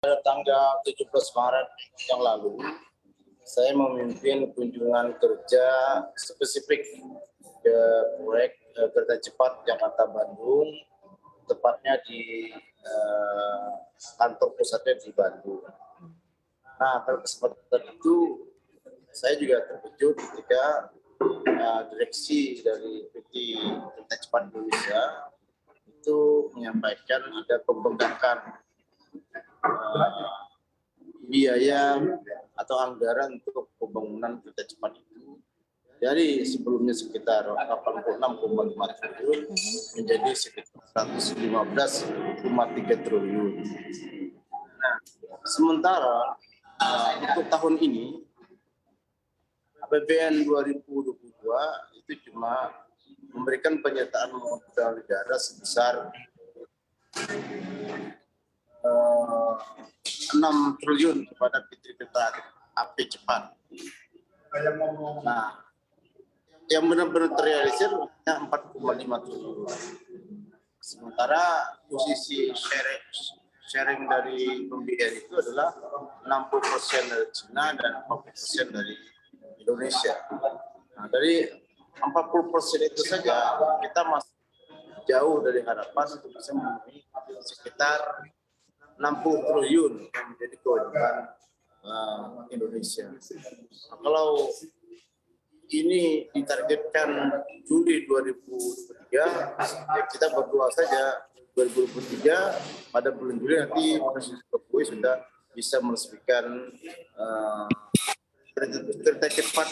Pada tanggal 17 Maret yang lalu, saya memimpin kunjungan kerja spesifik ke proyek kereta cepat Jakarta-Bandung, tepatnya di kantor pusatnya di Bandung. Nah, pada kesempatan itu, saya juga terkejut ketika direksi dari PT Kereta Cepat Indonesia itu menyampaikan ada pembengkakan biaya atau anggaran untuk pembangunan kereta cepat itu dari sebelumnya sekitar 86,5 triliun menjadi sekitar 115,3 triliun. Nah, sementara untuk tahun ini APBN 2022 itu cuma memberikan penyertaan modal negara sebesar 6 triliun kepada PT Kereta Api Cepat. Nah, yang benar-benar terrealisir hanya 4,5 triliun. Sementara posisi sharing dari pembiayaan itu adalah 60% dari Cina dan 40% dari Indonesia. Nah, dari 40% itu saja kita masih jauh dari harapan untuk bisa memenuhi sekitar 60 triliun yang menjadi kewajiban Indonesia. Nah, kalau ini ditargetkan Juli 2023, ya kita berdoa saja 2023 pada bulan Juli nanti Presiden Jokowi sudah bisa meresmikan kereta cepat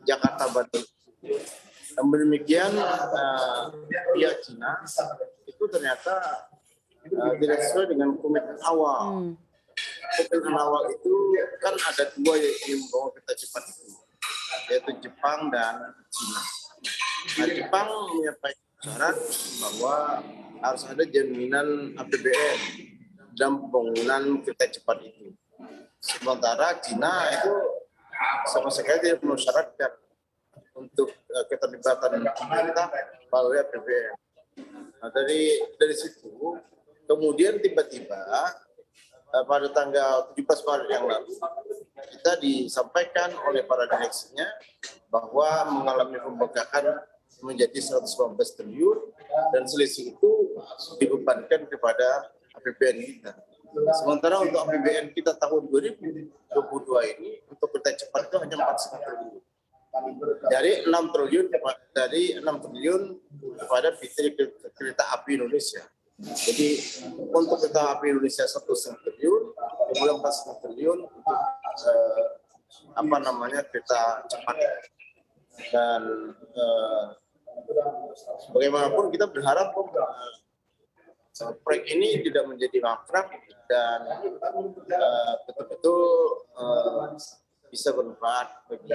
Jakarta-Bandung. Namun demikian, pihak Cina itu ternyata tidak sesuai dengan komitmen awal. Komitmen awal itu kan ada dua yang ingin membawa kereta cepat itu, yaitu Jepang dan Cina. Nah, Jepang menyampaikan syarat bahwa harus ada jaminan APBN dalam pembangunan kereta cepat itu. Sementara Cina itu sama sekali tidak mensyaratkan untuk keterlibatan pemerintah melalui APBN. Nah, dari situ kemudian tiba-tiba pada tanggal 17 Maret yang lalu kita disampaikan oleh para direksinya bahwa mengalami pembengkakan menjadi 115 triliun dan selisih itu dibebankan kepada APBN kita. Sementara untuk APBN kita tahun 2022 ini untuk kereta cepat itu hanya 4,5 triliun. Dari 6 triliun kepada PT Kereta Api Indonesia. Jadi untuk kereta api Indonesia 1,5 triliun, kemudian 4,5 triliun untuk kereta cepat. Dan bagaimanapun kita berharap proyek ini tidak menjadi mangkrak dan betul-betul bisa bermanfaat bagi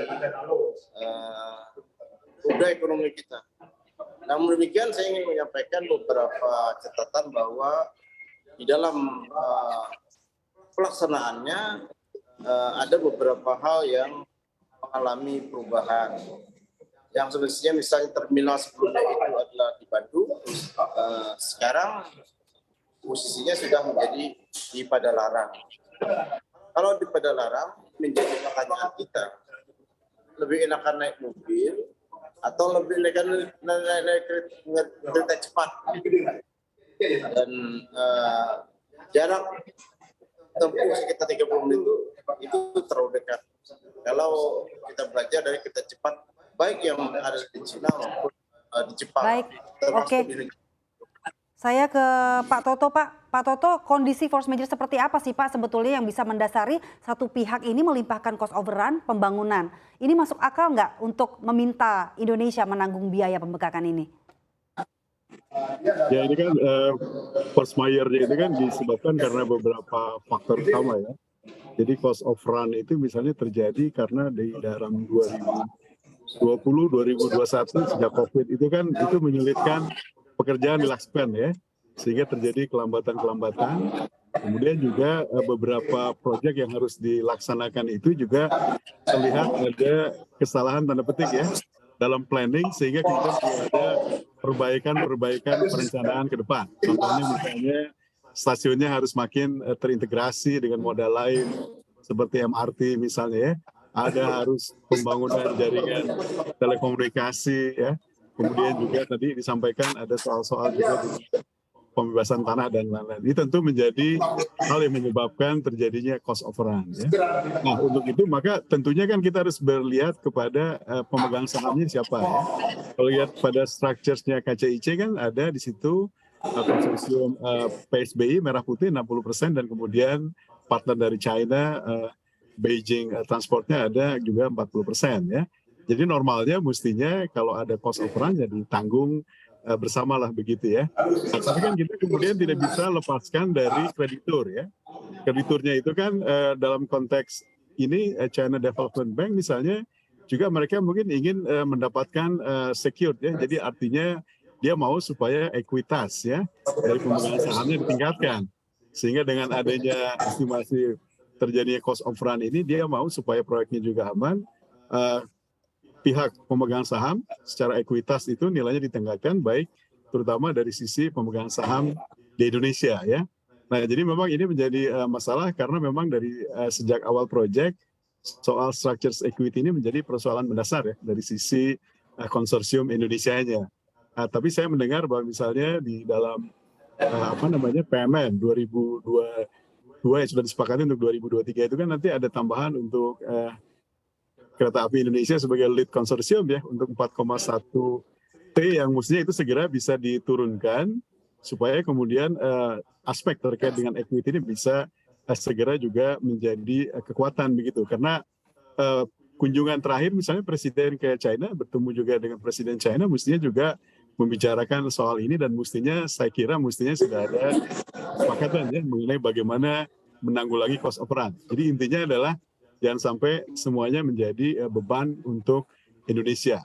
roda ekonomi kita. Namun demikian saya ingin menyampaikan beberapa catatan bahwa di dalam pelaksanaannya ada beberapa hal yang mengalami perubahan. Yang semestinya misalnya terminal sebelumnya itu adalah di Bandung, sekarang posisinya sudah menjadi di Padalarang. Kalau di Padalarang menjadi pertanyaan kita, lebih enakan naik mobil atau lebih naik kereta cepat, dan jarak tempuh sekitar 30 menit itu terlalu dekat. Kalau kita belajar dari kereta cepat baik yang ada di Cina maupun di Jepang. Baik, oke. Saya ke Pak Toto, Pak Toto, kondisi force major seperti apa sih Pak sebetulnya yang bisa mendasari satu pihak ini melimpahkan cost overrun pembangunan? Ini masuk akal nggak untuk meminta Indonesia menanggung biaya pembengkakan ini? Ya, ini kan force major-nya itu kan disebabkan karena beberapa faktor utama ya. Jadi cost overrun itu misalnya terjadi karena di dalam 2020-2021 sejak COVID itu kan itu menyulitkan pekerjaan dilaksanakan ya, sehingga terjadi kelambatan-kelambatan. Kemudian juga beberapa proyek yang harus dilaksanakan itu juga terlihat ada kesalahan tanda petik ya dalam planning, sehingga kita tidak ada perbaikan perencanaan ke depan. Contohnya misalnya stasiunnya harus makin terintegrasi dengan moda lain seperti MRT misalnya ya. Ada harus pembangunan jaringan telekomunikasi ya. Kemudian juga tadi disampaikan ada soal-soal juga di pembebasan tanah dan lain-lain. Ini tentu menjadi hal yang menyebabkan terjadinya cost overrun. Ya. Nah untuk itu maka tentunya kan kita harus berlihat kepada pemegang sahamnya siapa ya. Kalau lihat pada structures-nya KCIC kan ada di situ konsorsium PSBI Merah Putih 60% dan kemudian partner dari China Beijing Transportnya ada juga 40% ya. Jadi normalnya mestinya kalau ada cost overrun ya ditanggung bersamalah begitu ya. Tapi kan kita kemudian tidak bisa lepaskan dari kreditur ya. Krediturnya itu kan dalam konteks ini China Development Bank misalnya juga mereka mungkin ingin mendapatkan secured ya. Jadi artinya dia mau supaya ekuitas ya dari pemegang sahamnya ditingkatkan. Sehingga dengan adanya estimasi terjadinya cost overrun ini dia mau supaya proyeknya juga aman. Pihak pemegang saham secara ekuitas itu nilainya ditingkatkan baik terutama dari sisi pemegang saham di Indonesia ya. Nah jadi memang ini menjadi masalah karena memang dari sejak awal proyek soal structures equity ini menjadi persoalan mendasar ya dari sisi konsorsium Indonesianya. Tapi saya mendengar bahwa misalnya di dalam PMN 2022 yang sudah disepakati untuk 2023 itu kan nanti ada tambahan untuk Kereta Api Indonesia sebagai lead konsorsium ya untuk 4,1 T yang mestinya itu segera bisa diturunkan supaya kemudian aspek terkait dengan equity ini bisa segera juga menjadi kekuatan begitu karena kunjungan terakhir misalnya Presiden ke China bertemu juga dengan Presiden China mestinya juga membicarakan soal ini dan saya kira sudah ada kesepakatan ya mengenai bagaimana menanggulangi cost overrun. Jadi intinya adalah jangan sampai semuanya menjadi beban untuk Indonesia.